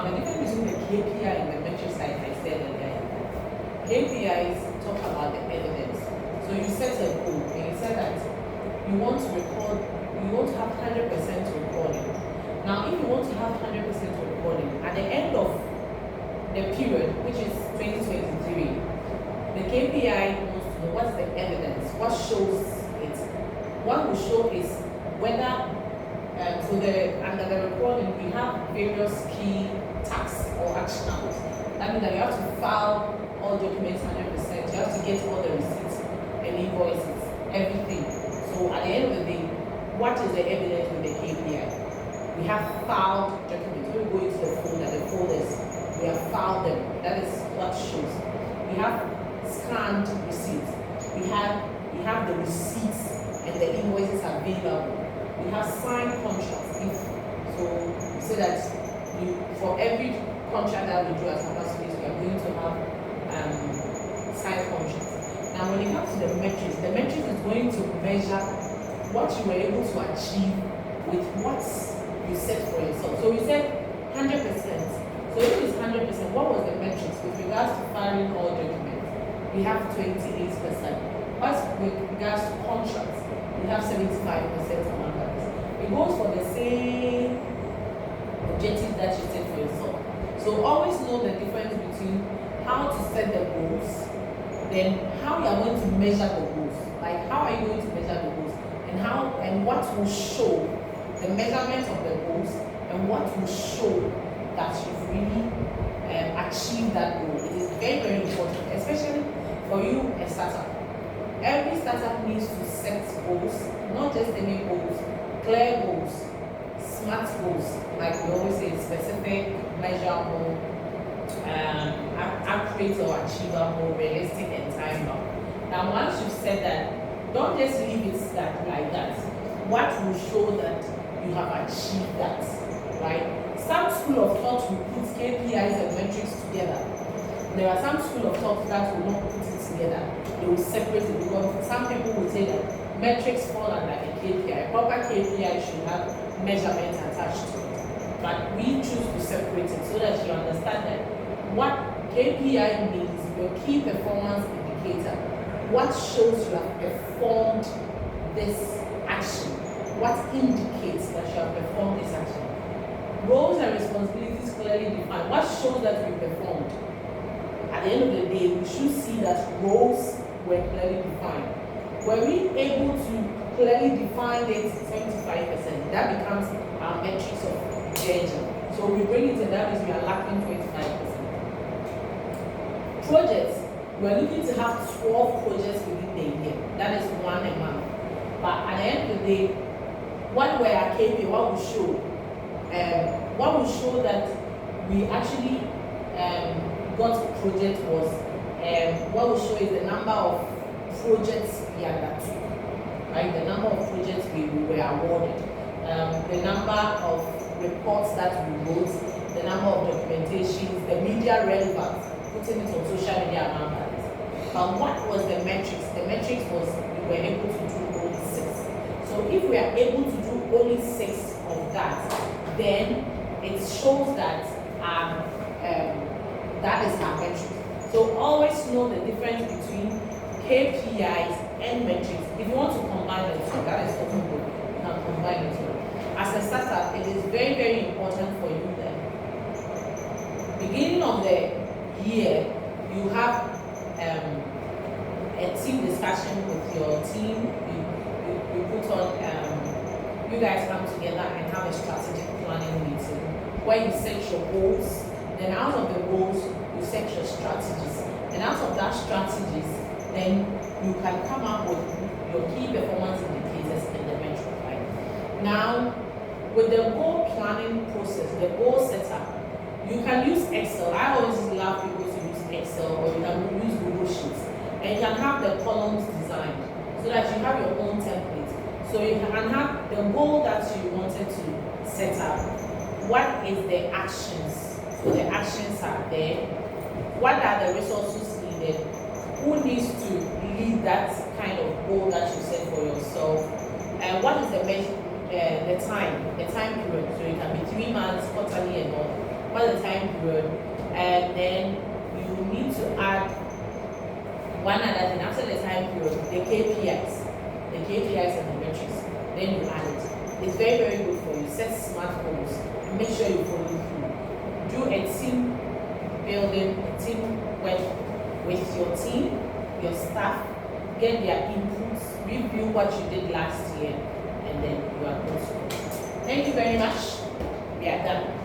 Now, the difference between the KPI and the metrics, like I said earlier, KPIs talk about the evidence. So you set a goal and you said that you want to record, you want to have 100% recording. Now, if you want to have 100% recording, at the end of the period, which is 2023, the KPI wants to know what's the evidence, what shows it. What will show is whether, under the recording, we have various key tasks or actionables. That means that you have to file all documents 100%, you have to get all the receipts and invoices, everything. So at the end of the day, what is the evidence with the KPI? We have filed documents. When we go into the folders, we have filed them. That is what shows. We have scanned receipts. We have the receipts and the invoices available. We have signed contracts. So we say that for every contract that we do as ambassadors, we are going to have signed contracts. Now, when it comes to the metrics is going to measure what you were able to achieve with what you set for yourself. So we said 100%. So if it's 100%, what was the metrics with regards to filing all documents? We have 28%. What's with regards to contracts? We have 75% among others. It goes for the same objective that you set for yourself. So always know the difference between how to set the goals, then how you are going to measure the goals. Like how are you going to measure the goals, and what will show the measurement of the goals, and what will show that you've really achieved that goal. It is very, very important, especially for you, a startup. Every startup needs to set goals, not just any goals, clear goals, smart goals, like we always say, specific, measurable, accurate or achievable, realistic, and time bound. Now, once you've said that, don't just leave it like that. What will show that you have achieved that, right? Some school of thought will put KPIs and metrics together. There are some school of thought that will not put it together. They will separate it, because some people will say that metrics fall under a KPI. Proper KPI should have measurements attached to it. But we choose to separate it so that you understand that what KPI means, your key performance indicator. What shows you have performed this action? What indicates that you have performed this action? Roles and responsibilities clearly defined. What shows that we performed? At the end of the day, we should see that roles were clearly defined. Were we able to clearly define it 75%? That becomes our metrics of engagement. So we bring it in, that means we are lacking 25%. Projects, we're looking to have 12 projects within the year. That is one a month. But at the end of the day, what were our KPI? What will show that we actually got a project was, what will show is the number of projects we undertook, right? The number of projects we were awarded, the number of reports that we wrote, the number of documentations, the media relevance, putting it on social media among others. But what was the metrics? The metrics was we were able to do only 6. So if we are able to do only 6 of that, then it shows that that is our metric. So always know the difference between KPIs and metrics. If you want to combine the two, that is also good. You can combine the two. As a startup, it is very, very important for you that beginning of the year, you have a team discussion with your team. You put on, you guys come together and have a strategic planning meeting where you set your goals. Then out of the goals, you set your strategies. And out of that strategies, then you can come up with your key performance indicators and the metric line. Now, with the goal planning process, the goal setup, you can use Excel. I always love people to use Excel, or you can use Google Sheets. And you can have the columns designed so that you have your own template. So you can have the goal that you wanted to set up. What is the actions? So the actions are there. What are the resources needed? Who needs to lead that kind of goal that you set for yourself? And what is the time period? So it can be 3 months, quarterly, and all. What is the time One other thing, after the time period, the KPIs and the metrics, then you add it. It's very, very good for you. Set smart goals and make sure you follow through. Do a team building, a team work with your team, your staff, get their inputs, review what you did last year, and then you are good to go. Thank you very much. We are done.